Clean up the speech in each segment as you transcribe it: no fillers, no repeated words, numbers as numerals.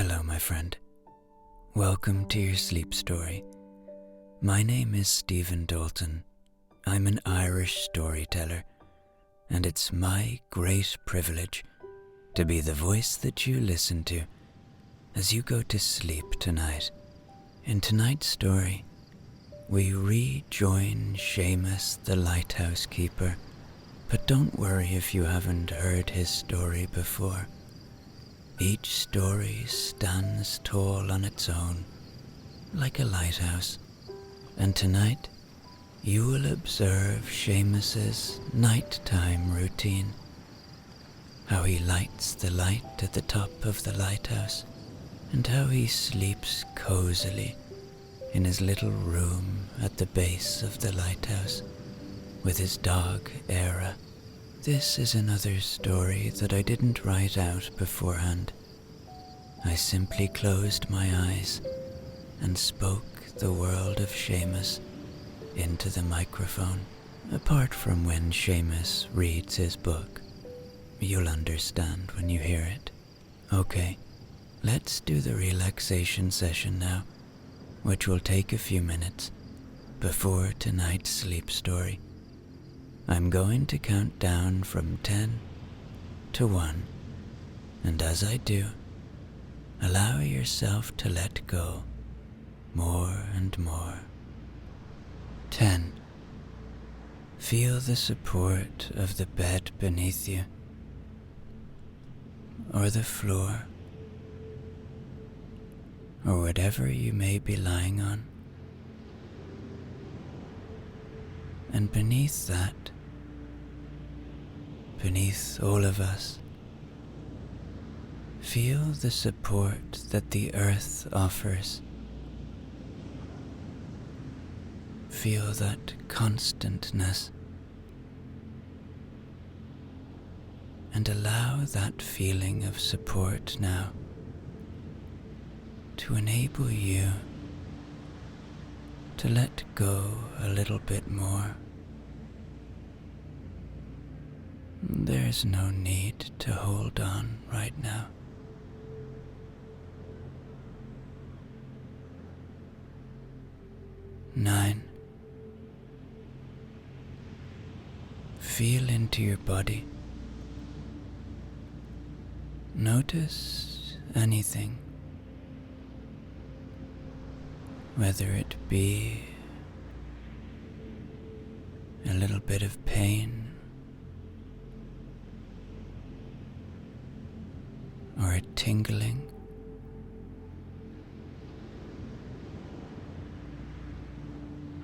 Hello, my friend. Welcome to your sleep story. My name is Stephen Dalton. I'm an Irish storyteller, and it's my great privilege to be the voice that you listen to as you go to sleep tonight. In tonight's story, we rejoin Seamus, the lighthouse keeper, but don't worry if you haven't heard his story before. Each story stands tall on its own, like a lighthouse, and tonight you will observe Seamus's nighttime routine, how he lights the light at the top of the lighthouse, and how he sleeps cozily in his little room at the base of the lighthouse with his dog Era. This is another story that I didn't write out beforehand. I simply closed my eyes and spoke the world of Seamus into the microphone, apart from when Seamus reads his book. You'll understand when you hear it. Okay, let's do the relaxation session now, which will take a few minutes before tonight's sleep story. I'm going to count down from 10 to 1, and as I do, allow yourself to let go more and more. 10. Feel the support of the bed beneath you, or the floor, or whatever you may be lying on. And beneath that, beneath all of us, feel the support that the earth offers. Feel that constantness, and allow that feeling of support now to enable you to let go a little bit more. There's no need to hold on right now. Nine. Feel into your body. Notice anything, whether it be a little bit of pain, or a tingling,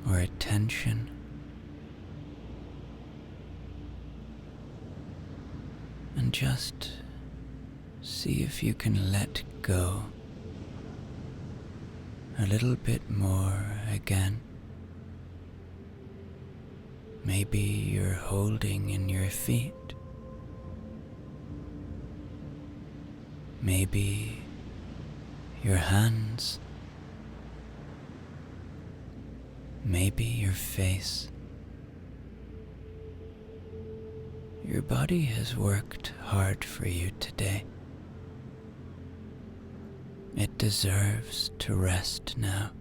or a tension. And just see if you can let go a little bit more again. Maybe you're holding in your feet. Maybe your hands. Maybe your face. Your body has worked hard for you today. It deserves to rest now.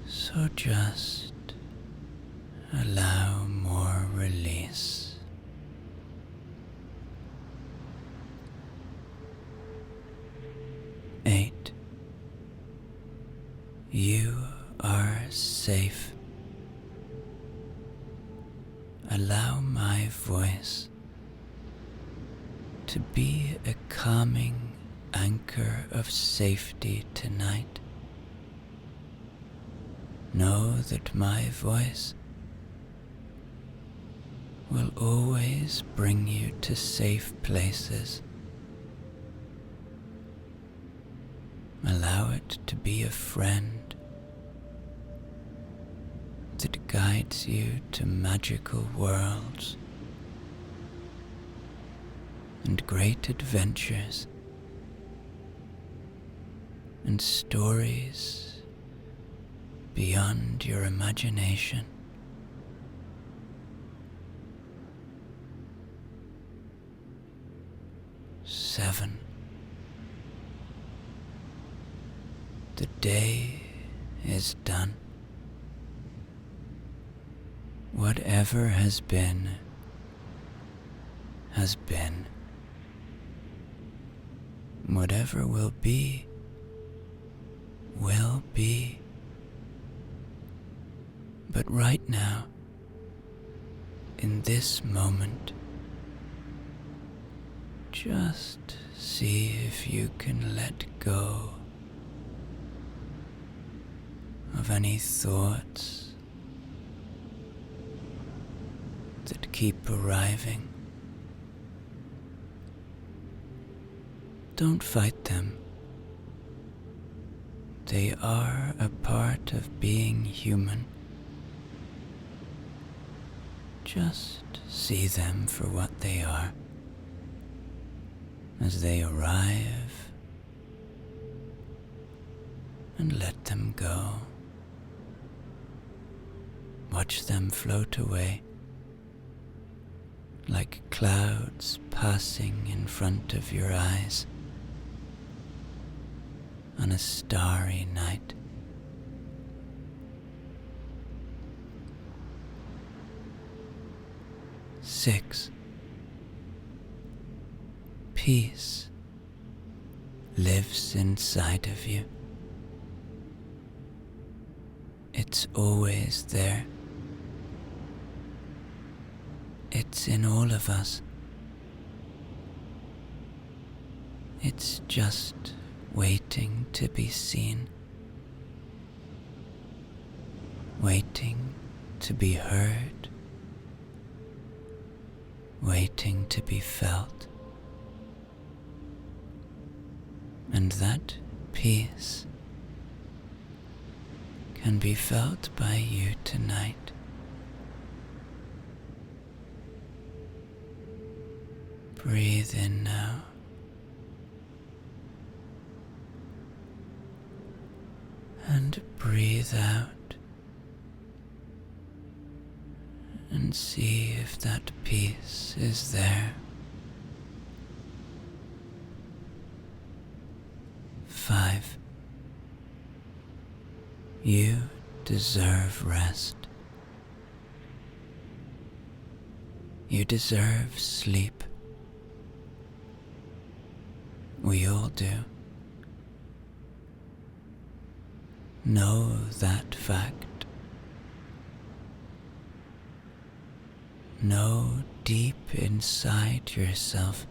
So just allow more release. 8. You are safe. Allow my voice to be a calming anchor of safety tonight. Know that my voice will always bring you to safe places. Allow it to be a friend that guides you to magical worlds and great adventures and stories beyond your imagination. 7. The day is done. Whatever has been, has been. Whatever will be, will be. But right now, in this moment, just see if you can let go of any thoughts that keep arriving. Don't fight them. They are a part of being human. Just see them for what they are as they arrive, and let them go. Watch them float away like clouds passing in front of your eyes on a starry night. Six. Peace lives inside of you. It's always there. It's in all of us. It's just waiting to be seen, waiting to be heard, waiting to be felt. And that peace can be felt by you tonight. Breathe in now. And breathe out. And see if that peace is there. 5. You deserve rest. You deserve sleep. We all do. Know that fact. Know deep inside yourself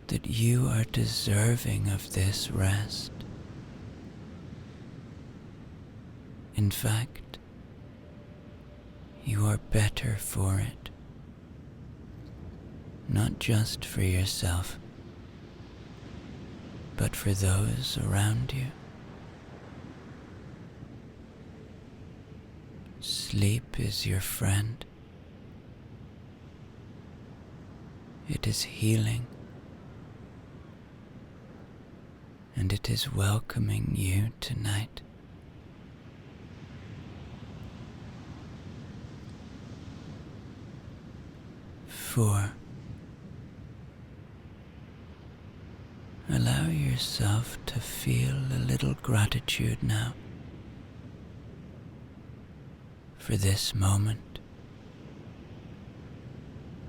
that you are deserving of this rest. In fact, you are better for it. Not just for yourself, but for those around you. Sleep is your friend. It is healing, and it is welcoming you tonight. Four. Allow yourself to feel a little gratitude now for this moment,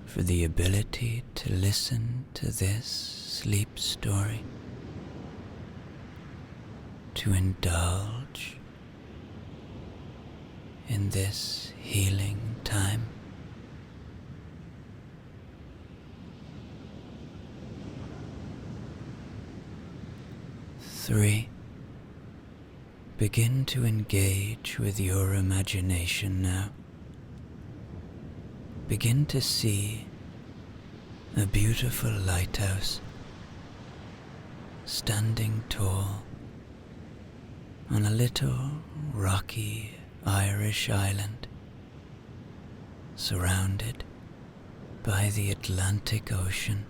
for the ability to listen to this sleep story, to indulge in this healing time. 3. Begin to engage with your imagination now. Begin to see a beautiful lighthouse standing tall on a little rocky Irish island, surrounded by the Atlantic Ocean.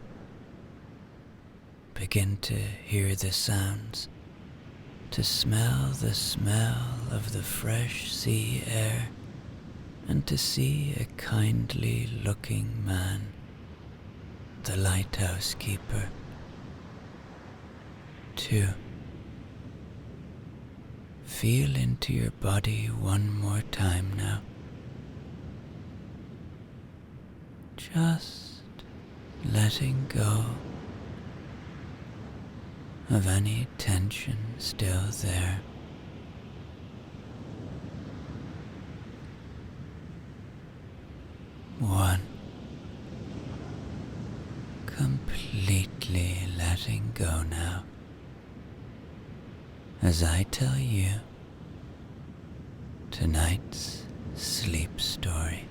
Begin to hear the sounds, to smell the smell of the fresh sea air, and to see a kindly looking man the lighthouse keeper. 2. Feel into your body one more time now. Just letting go of any tension still there. 1. Completely letting go now. As I tell you tonight's sleep story.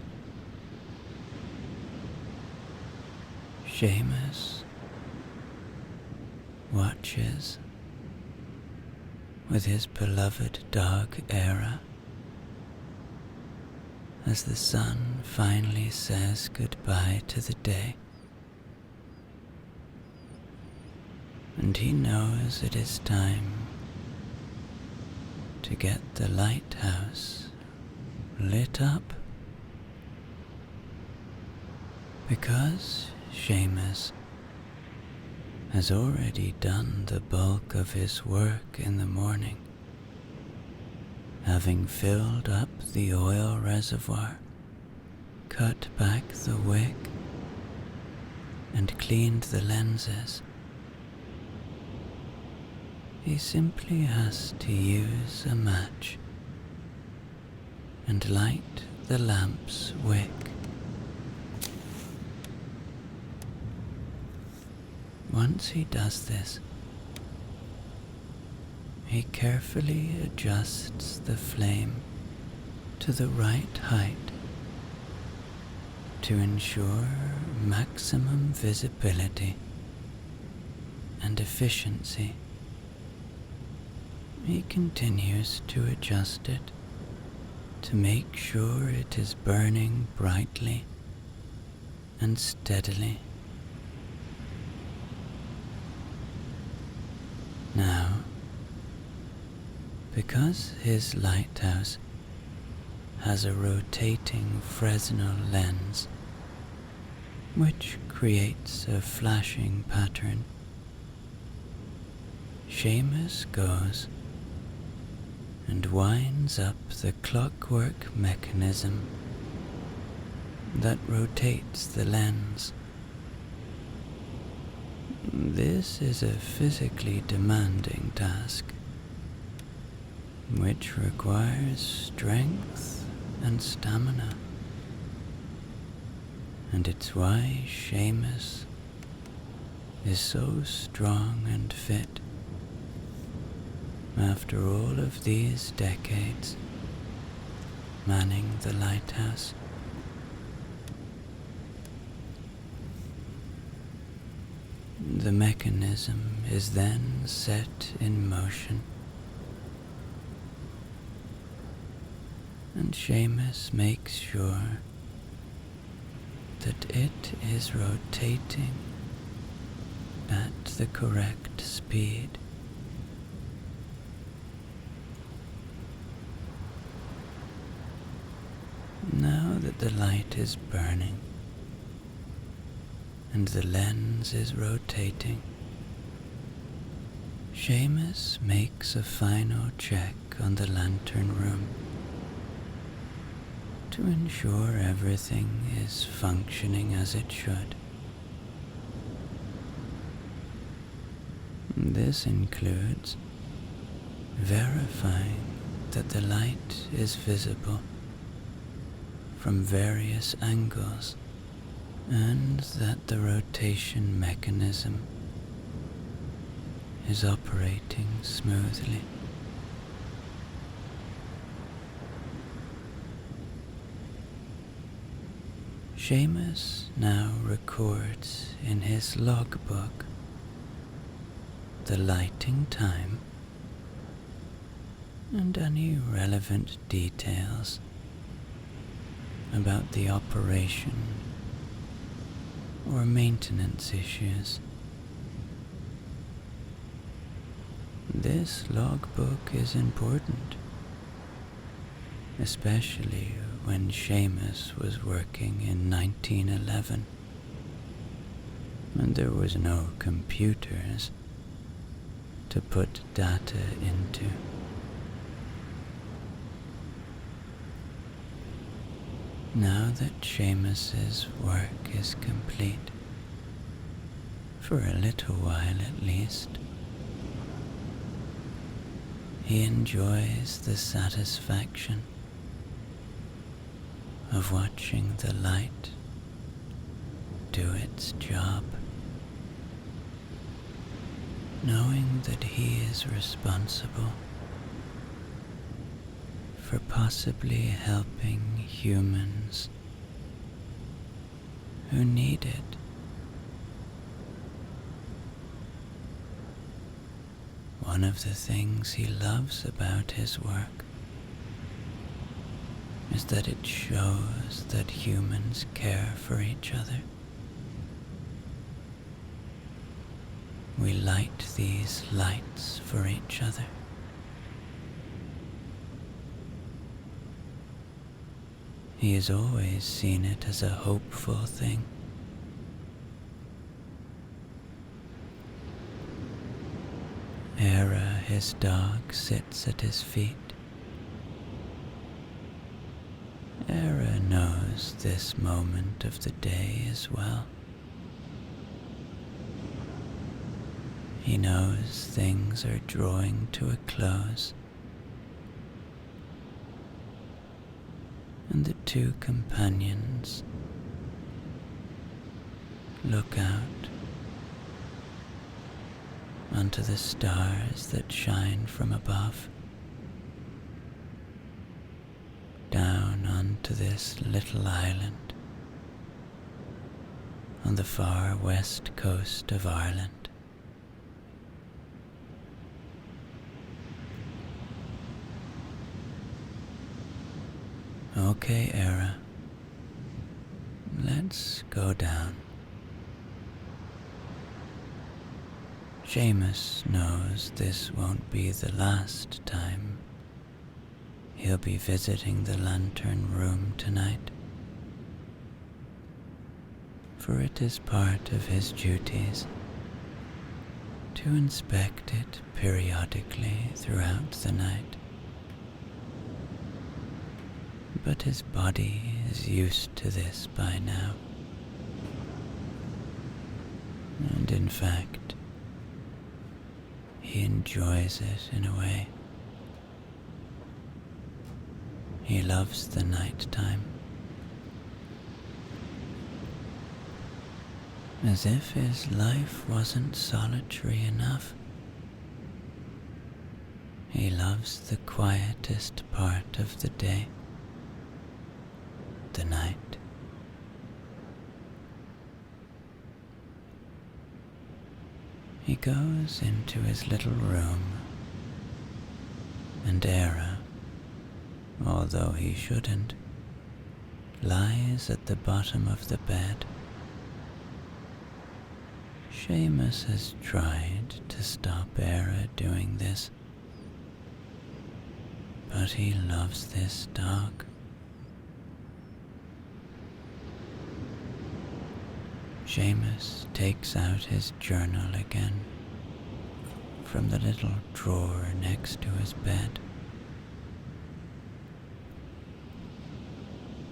Seamus watches with his beloved dog Era as the sun finally says goodbye to the day. And he knows it is time to get the lighthouse lit up, because Seamus has already done the bulk of his work in the morning, having filled up the oil reservoir, cut back the wick, and cleaned the lenses. He simply has to use a match and light the lamp's wick. Once he does this, he carefully adjusts the flame to the right height to ensure maximum visibility and efficiency. He continues to adjust it to make sure it is burning brightly and steadily. Now, because his lighthouse has a rotating Fresnel lens which creates a flashing pattern, Seamus goes and winds up the clockwork mechanism that rotates the lens. This is a physically demanding task, which requires strength and stamina, and it's why Seamus is so strong and fit after all of these decades manning the lighthouse. The mechanism is then set in motion, and Seamus makes sure that it is rotating at the correct speed. Now that the light is burning and the lens is rotating, Seamus makes a final check on the lantern room to ensure everything is functioning as it should. This includes verifying that the light is visible from various angles and that the rotation mechanism is operating smoothly. Seamus now records in his logbook the lighting time and any relevant details about the operation or maintenance issues. This logbook is important, especially when Seamus was working in 1911, and there was no computers to put data into. Now that Seamus's work is complete, for a little while at least, he enjoys the satisfaction of watching the light do its job, knowing that he is responsible for possibly helping humans who need it. One of the things he loves about his work is that it shows that humans care for each other. We light these lights for each other. He has always seen it as a hopeful thing. Era, his dog, sits at his feet. Era knows this moment of the day as well. He knows things are drawing to a close, and the two companions look out onto the stars that shine from above, down onto this little island on the far west coast of Ireland. Okay, Era, let's go down. Seamus knows this won't be the last time he'll be visiting the lantern room tonight, for it is part of his duties to inspect it periodically throughout the night. But his body is used to this by now, and in fact, he enjoys it in a way. He loves the night time, as if his life wasn't solitary enough. He loves the quietest part of the day, the night. He goes into his little room, and Era, although he shouldn't, lies at the bottom of the bed. Seamus has tried to stop Era doing this, but he loves this dog. Seamus takes out his journal again from the little drawer next to his bed.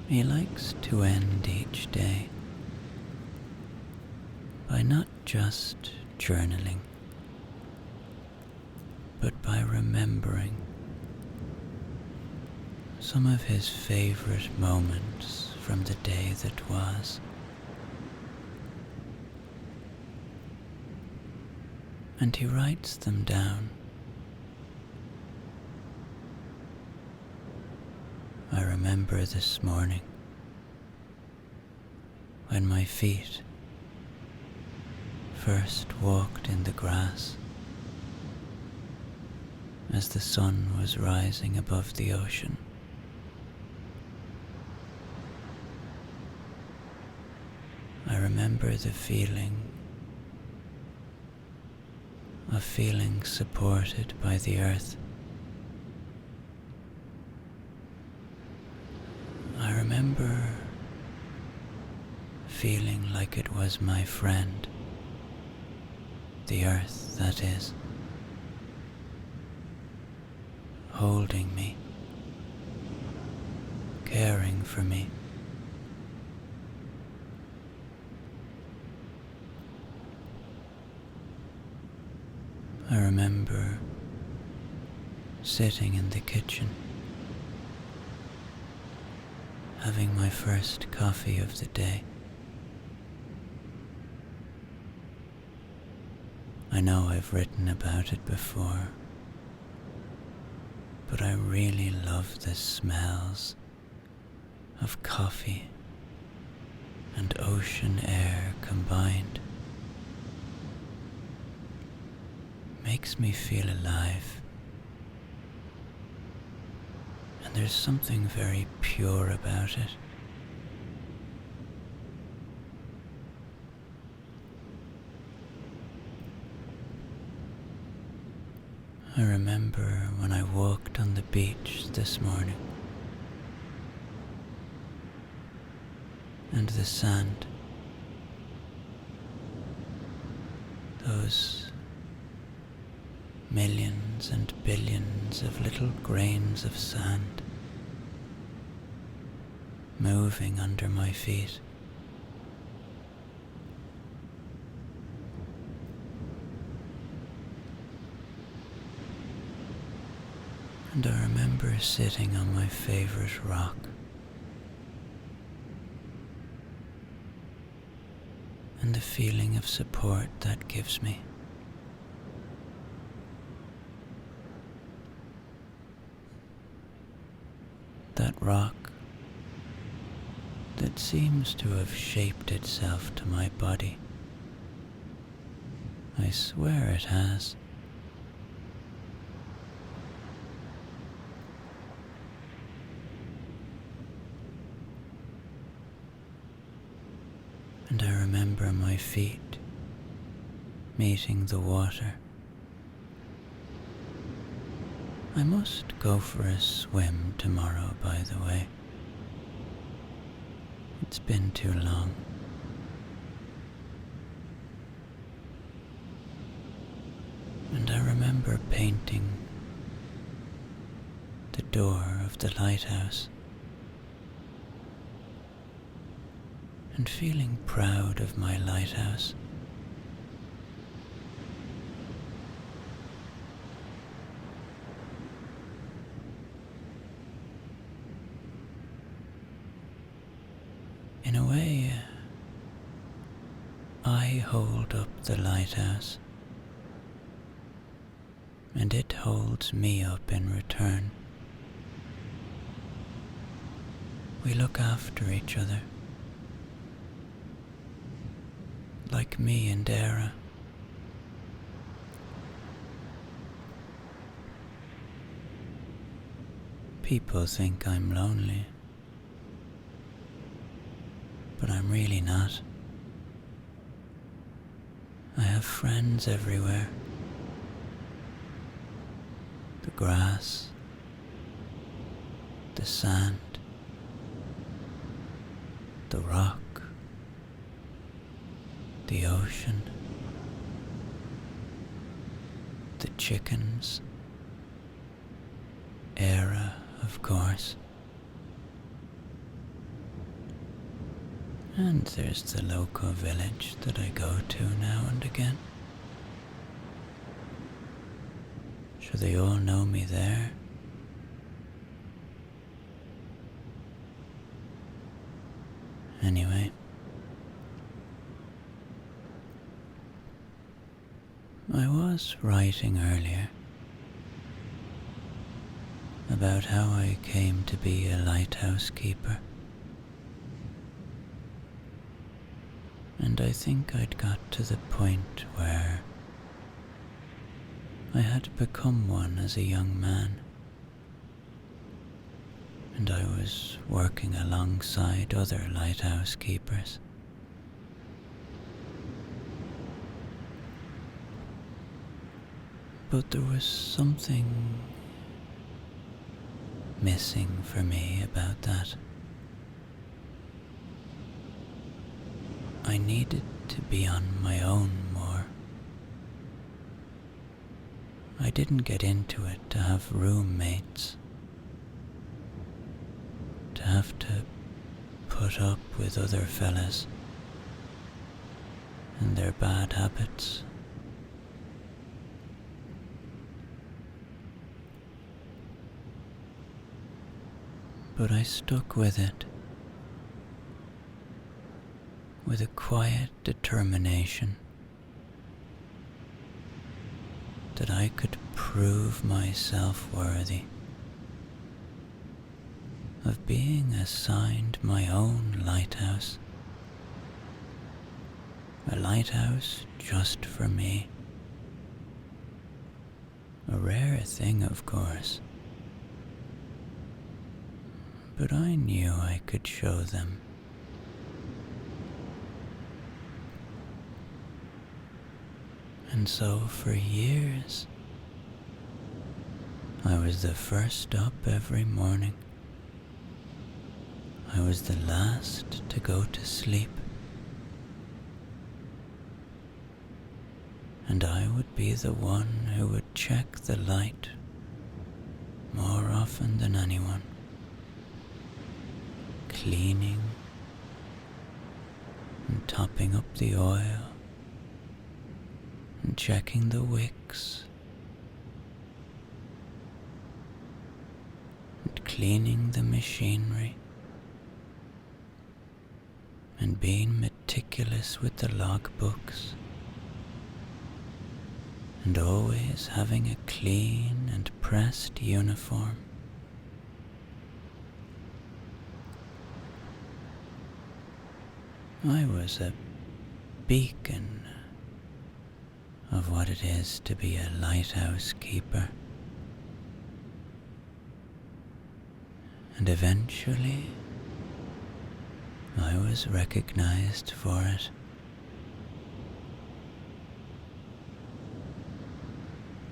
He likes to end each day by not just journaling, but by remembering some of his favorite moments from the day that was. And he writes them down. I remember this morning when my feet first walked in the grass as the sun was rising above the ocean. I remember the feeling of feeling supported by the earth. I remember feeling like it was my friend the earth, that is, holding me, caring for me. I remember sitting in the kitchen, having my first coffee of the day. I know I've written about it before, but I really love the smells of coffee and ocean air combined. Makes me feel alive, and there's something very pure about it. I remember when I walked on the beach this morning, and the sand, those millions and billions of little grains of sand moving under my feet. And I remember sitting on my favorite rock, and the feeling of support that gives me. That rock that seems to have shaped itself to my body. I swear it has. And I remember my feet meeting the water. I must go for a swim tomorrow, by the way. It's been too long. And I remember painting the door of the lighthouse and feeling proud of my lighthouse. In a way, I hold up the lighthouse, and it holds me up in return. We look after each other, like me and Dara. People think I'm lonely, but I'm really not. I have friends everywhere. The grass, the sand, the rock, the ocean, the chickens, Era, of course. And there's the local village that I go to now and again. Sure, they all know me there. Anyway, I was writing earlier about how I came to be a lighthouse keeper. And I think I'd got to the point where I had become one as a young man, and I was working alongside other lighthouse keepers. But there was something missing for me about that. I needed to be on my own more. I didn't get into it to have roommates, to have to put up with other fellas and their bad habits. But I stuck with it, with a quiet determination that I could prove myself worthy of being assigned my own lighthouse, a lighthouse just for me. A rare thing, of course, but I knew I could show them. And so for years, I was the first up every morning. I was the last to go to sleep. And I would be the one who would check the light more often than anyone, cleaning and topping up the oil and checking the wicks and cleaning the machinery and being meticulous with the logbooks and always having a clean and pressed uniform. I was a beacon of what it is to be a lighthouse keeper. And eventually, I was recognized for it.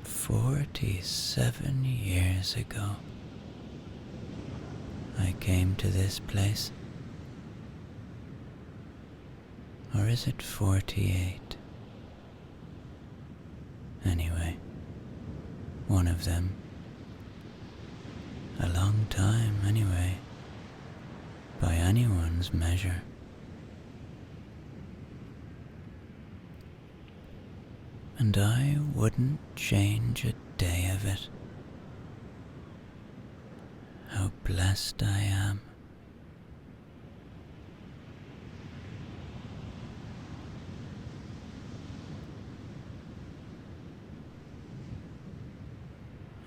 "47 years ago, I came to this place. Or is it 48? Anyway, one of them. A long time, anyway, by anyone's measure. And I wouldn't change a day of it. How blessed I am.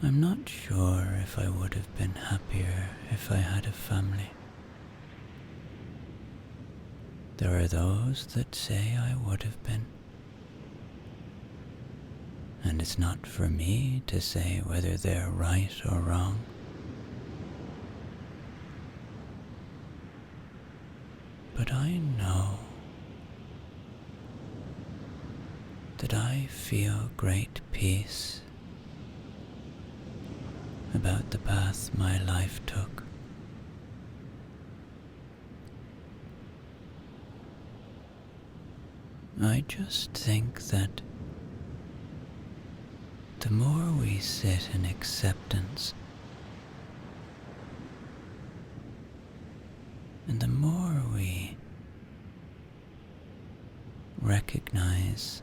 I'm not sure if I would have been happier if I had a family. There are those that say I would have been. And it's not for me to say whether they're right or wrong. But I know that I feel great peace about the path my life took. I just think that the more we sit in acceptance, and the more we recognize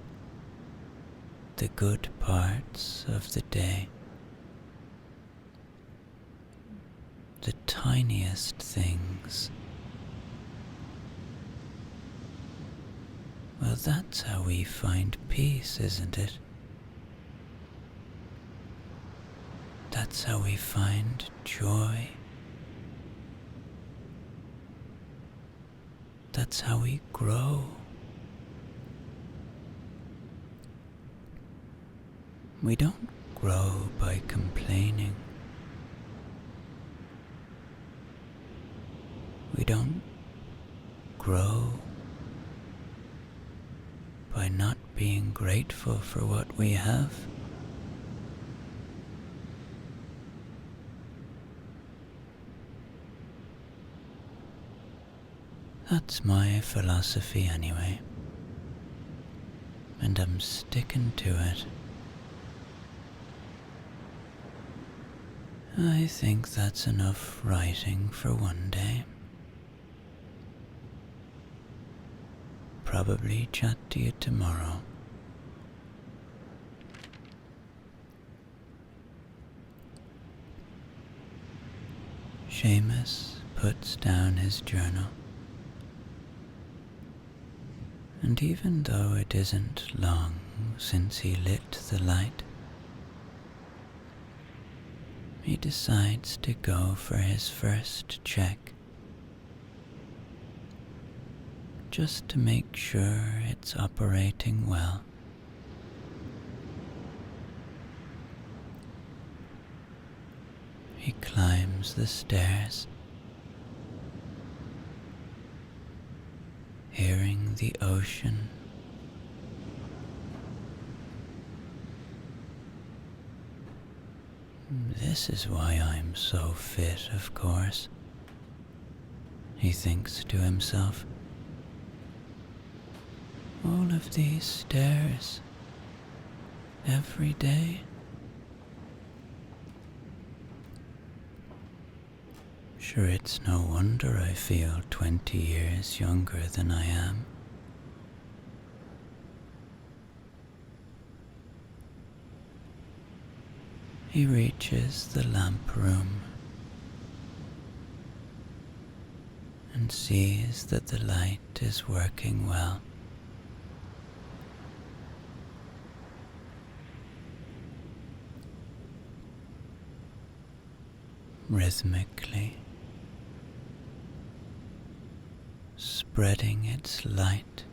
the good parts of the day, the tiniest things, well, that's how we find peace, isn't it? That's how we find joy. That's how we grow. We don't grow by complaining. We don't grow by not being grateful for what we have. That's my philosophy anyway, and I'm sticking to it. I think that's enough writing for one day. Probably chat to you tomorrow. Seamus puts down his journal, and even though it isn't long since he lit the light, he decides to go for his first check, just to make sure it's operating well. He climbs the stairs, hearing the ocean. This is why I'm so fit, of course, he thinks to himself. All of these stairs, every day. Sure, it's no wonder I feel 20 years younger than I am. He reaches the lamp room and sees that the light is working well. Rhythmically, spreading its light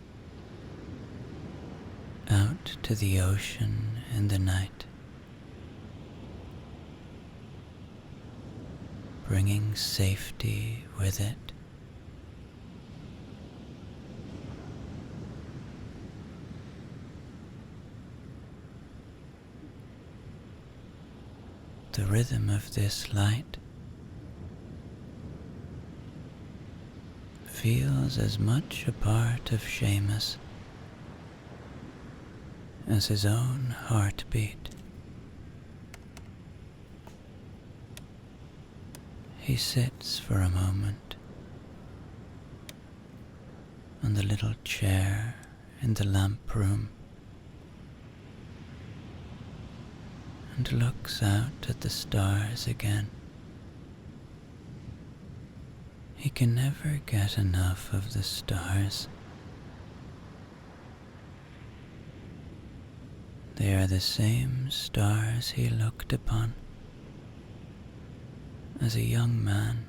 out to the ocean in the night, bringing safety with it. The rhythm of this light feels as much a part of Seamus as his own heartbeat. He sits for a moment on the little chair in the lamp room and looks out at the stars again. He can never get enough of the stars. They are the same stars he looked upon as a young man.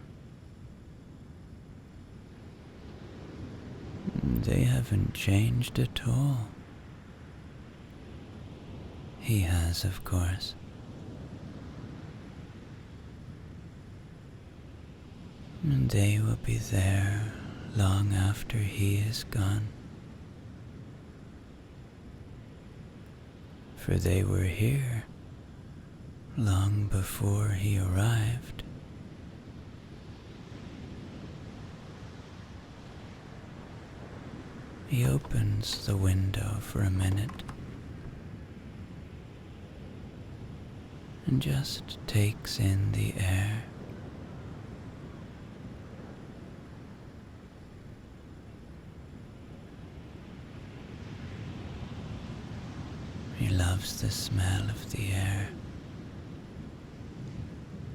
They haven't changed at all. He has, of course. And they will be there long after he is gone. For they were here long before he arrived. He opens the window for a minute and just takes in the air. He loves the smell of the air,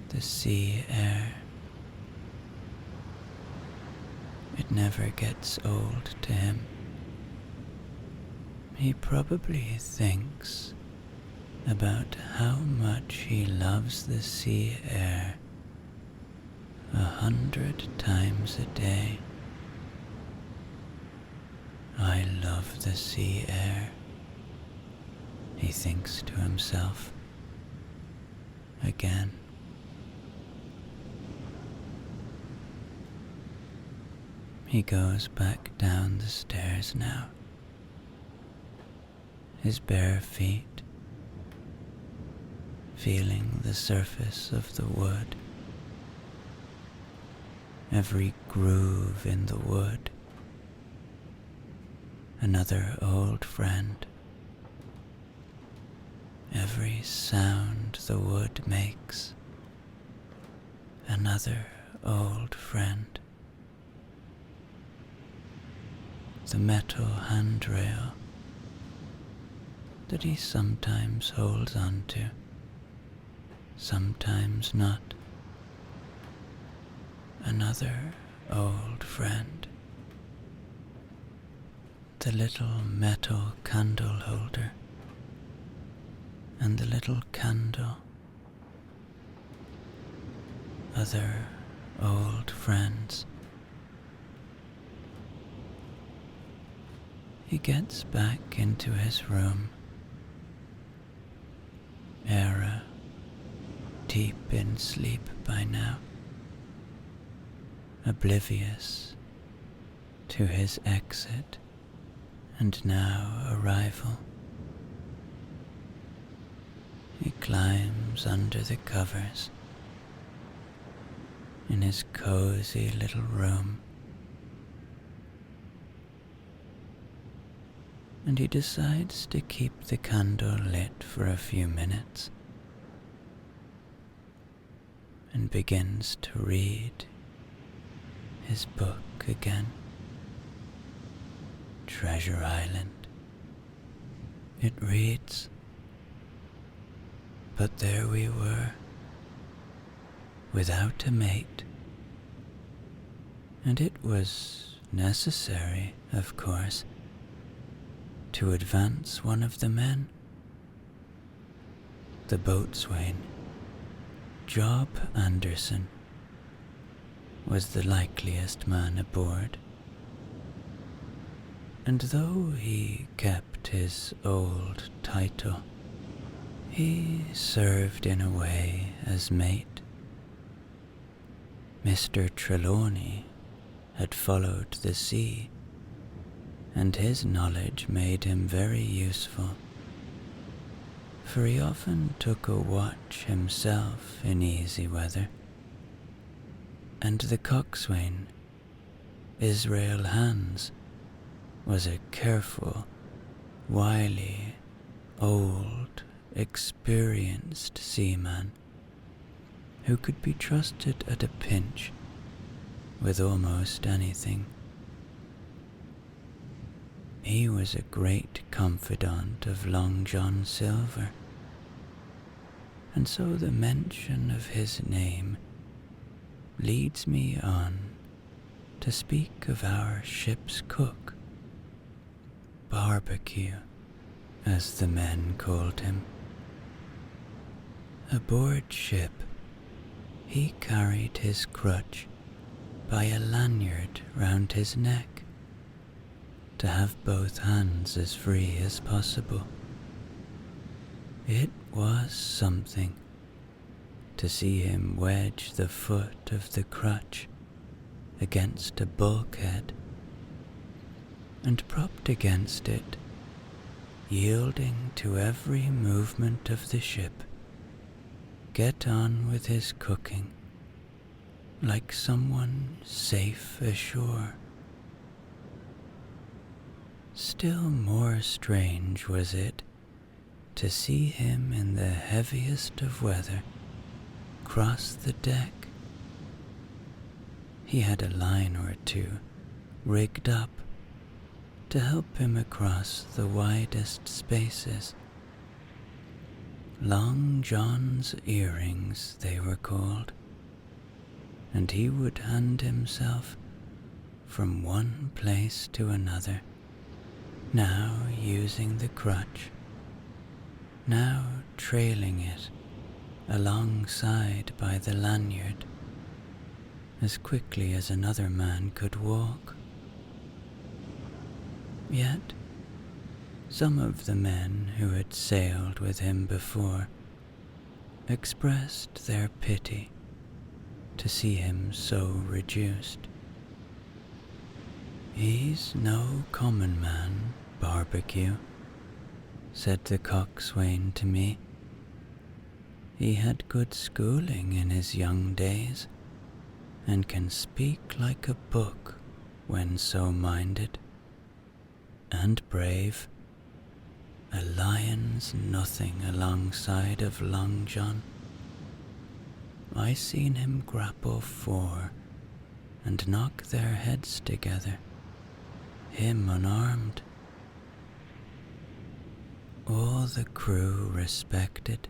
the sea air. It never gets old to him. He probably thinks about how much he loves the sea air 100 times a day. I love the sea air, he thinks to himself again. He goes back down the stairs now, his bare feet feeling the surface of the wood, every groove in the wood, another old friend. Every sound the wood makes another old friend. The metal handrail that he sometimes holds onto, sometimes not. Another old friend. The little metal candle holder and the little candle. Other old friends. He gets back into his room. Era, deep in sleep by now, oblivious to his exit and now arrival. He climbs under the covers in his cozy little room, and he decides to keep the candle lit for a few minutes and begins to read his book again. Treasure Island. It reads, but there we were, without a mate, and it was necessary, of course, to advance one of the men. The boatswain, Job Anderson, was the likeliest man aboard, and though he kept his old title, he served in a way as mate. Mr. Trelawney had followed the sea, and his knowledge made him very useful, for he often took a watch himself in easy weather, and the coxswain, Israel Hands, was a careful, wily, old, experienced seaman who could be trusted at a pinch with almost anything. He was a great confidant of Long John Silver, and so the mention of his name leads me on to speak of our ship's cook, Barbecue, as the men called him. Aboard ship, he carried his crutch by a lanyard round his neck, to have both hands as free as possible. It was something to see him wedge the foot of the crutch against a bulkhead, and propped against it, yielding to every movement of the ship, get on with his cooking like someone safe ashore. Still more strange was it to see him in the heaviest of weather cross the deck. He had a line or two rigged up to help him across the widest spaces. Long John's earrings, they were called, and he would hand himself from one place to another, now using the crutch, now trailing it alongside by the lanyard, as quickly as another man could walk. Yet, some of the men who had sailed with him before expressed their pity to see him so reduced. "He's no common man, Barbecue," said the coxswain to me. "He had good schooling in his young days, and can speak like a book when so minded. And brave. A lion's nothing alongside of Long John. I seen him grapple 4 and knock their heads together, him unarmed. All the crew respected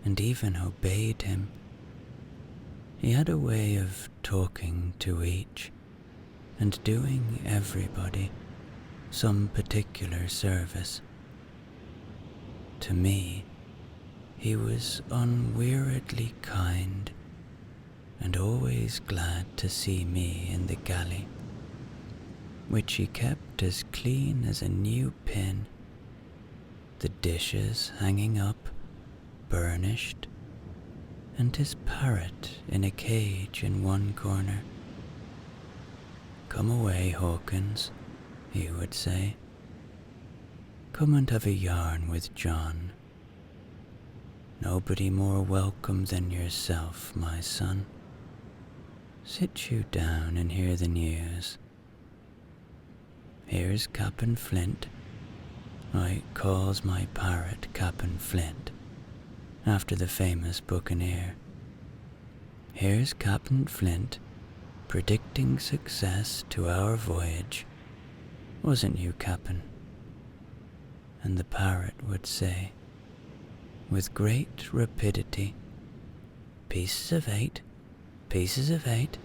and even obeyed him. He had a way of talking to each and doing everybody some particular service. To me, he was unweariedly kind and always glad to see me in the galley, which he kept as clean as a new pin, the dishes hanging up, burnished, and his parrot in a cage in one corner. "Come away, Hawkins," he would say. "Come and have a yarn with John. Nobody more welcome than yourself, my son. Sit you down and hear the news. Here's Cap'n Flint. I calls my parrot Cap'n Flint, after the famous buccaneer. Here's Cap'n Flint, predicting success to our voyage. Wasn't you, Cap'n?" And the parrot would say, with great rapidity, "Pieces of 8, pieces of 8,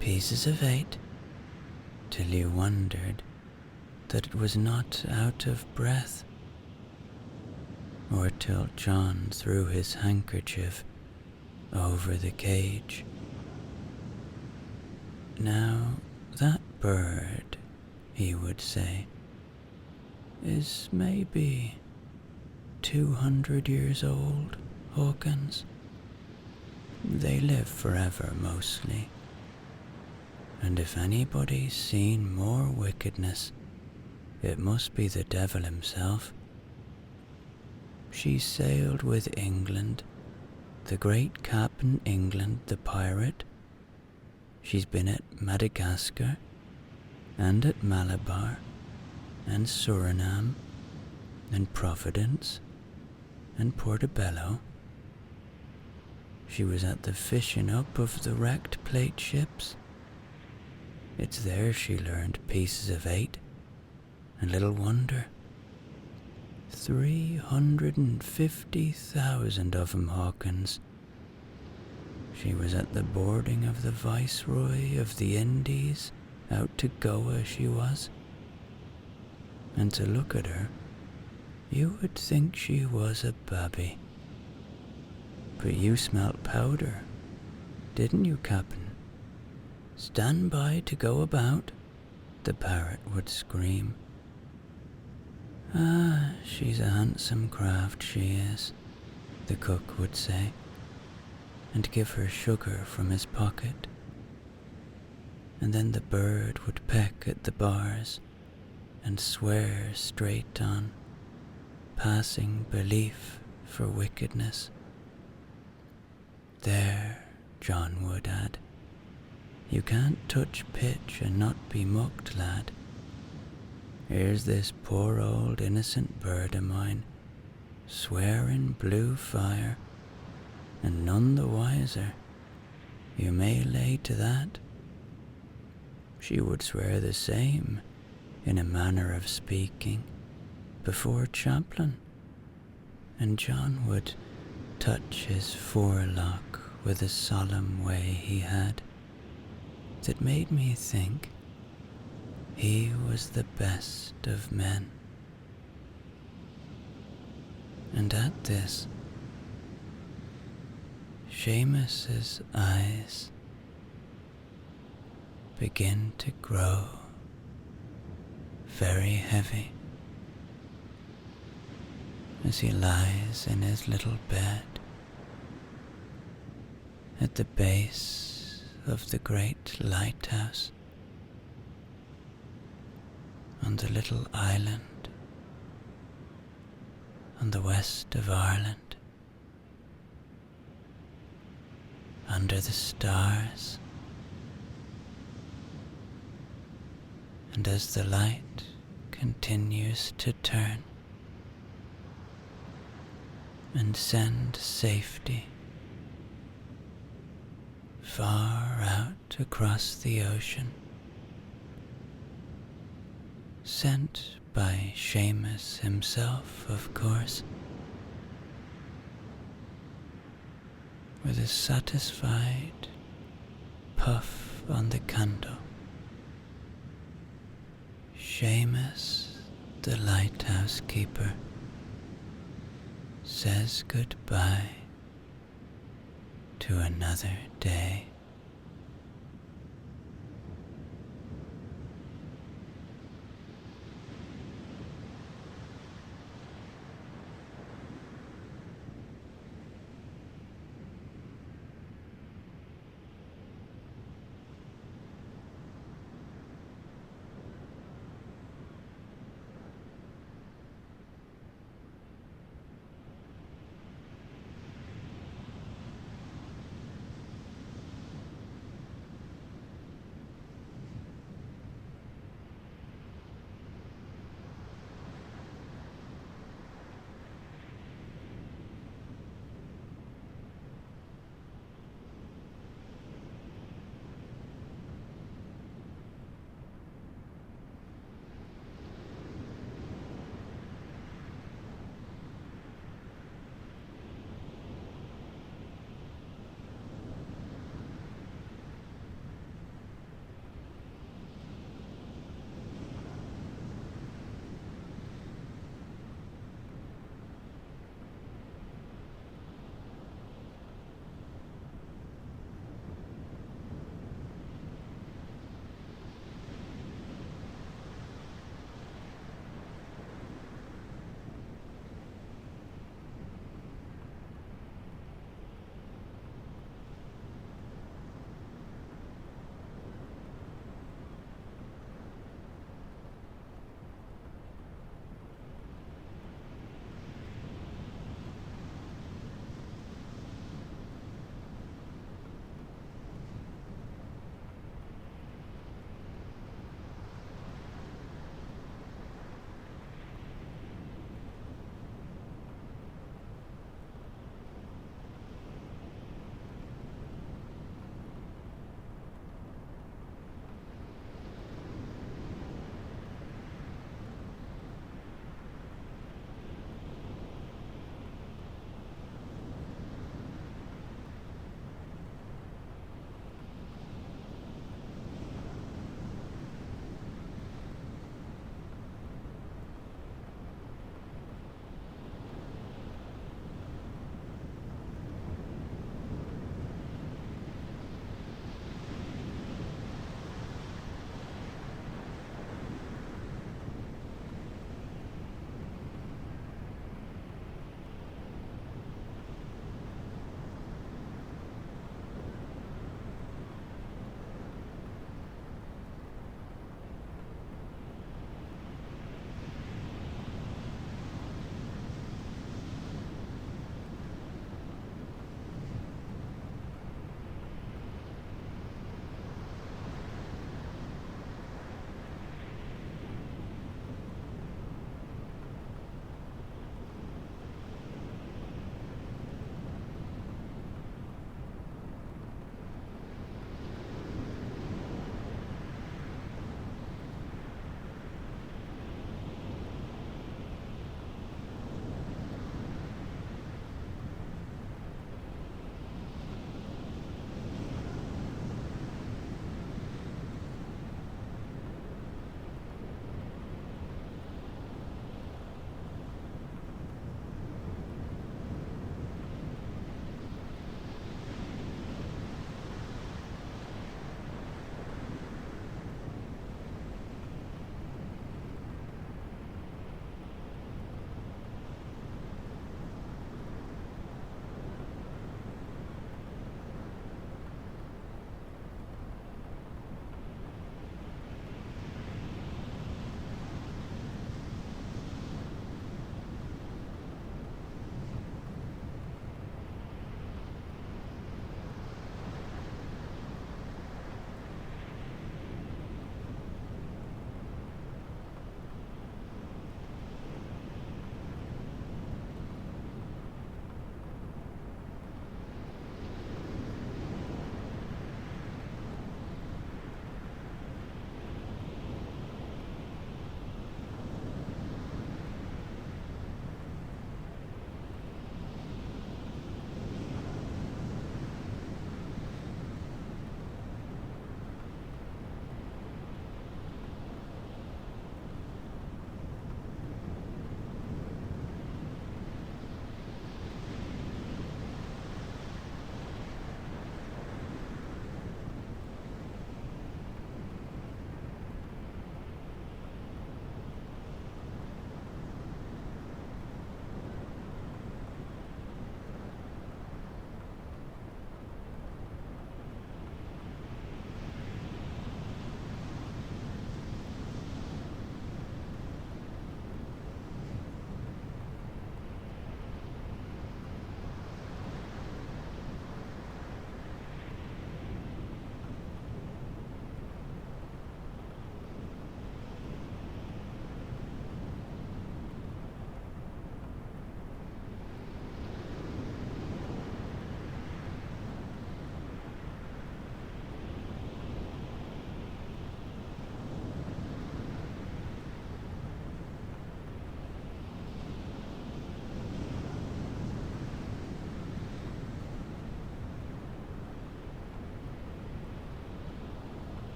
pieces of 8, till you wondered that it was not out of breath, or till John threw his handkerchief over the cage. "Now, that bird," he would say, "is maybe 200 years old, Hawkins. They live forever mostly, and if anybody's seen more wickedness, it must be the devil himself. She sailed with England, the great Captain England the pirate. She's been at Madagascar, and at Malabar, and Suriname, and Providence, and Portobello. She was at the fishing up of the wrecked plate ships. It's there she learned pieces of 8, and little wonder. 350,000 of 'em, Hawkins. She was at the boarding of the Viceroy of the Indies, out to Goa she was. And to look at her, you would think she was a babby. But you smelt powder, didn't you, Cap'n? Stand by to go about," the parrot would scream. "Ah, she's a handsome craft, she is," the cook would say, and give her sugar from his pocket. And then the bird would peck at the bars and swear straight on, passing belief for wickedness. "There," John would add, "you can't touch pitch and not be mucked, lad. Here's this poor old innocent bird of mine, swearing blue fire, and none the wiser. You may lay to that. She would swear the same, in a manner of speaking, before Chaplain, and John would touch his forelock with a solemn way he had, that made me think he was the best of men. And at this, Seamus's eyes begin to grow very heavy as he lies in his little bed at the base of the great lighthouse on the little island on the west of Ireland, under the stars. And as the light continues to turn and send safety far out across the ocean, sent by Seamus himself, of course, with a satisfied puff on the candle. Seamus, the lighthouse keeper, says goodbye to another day.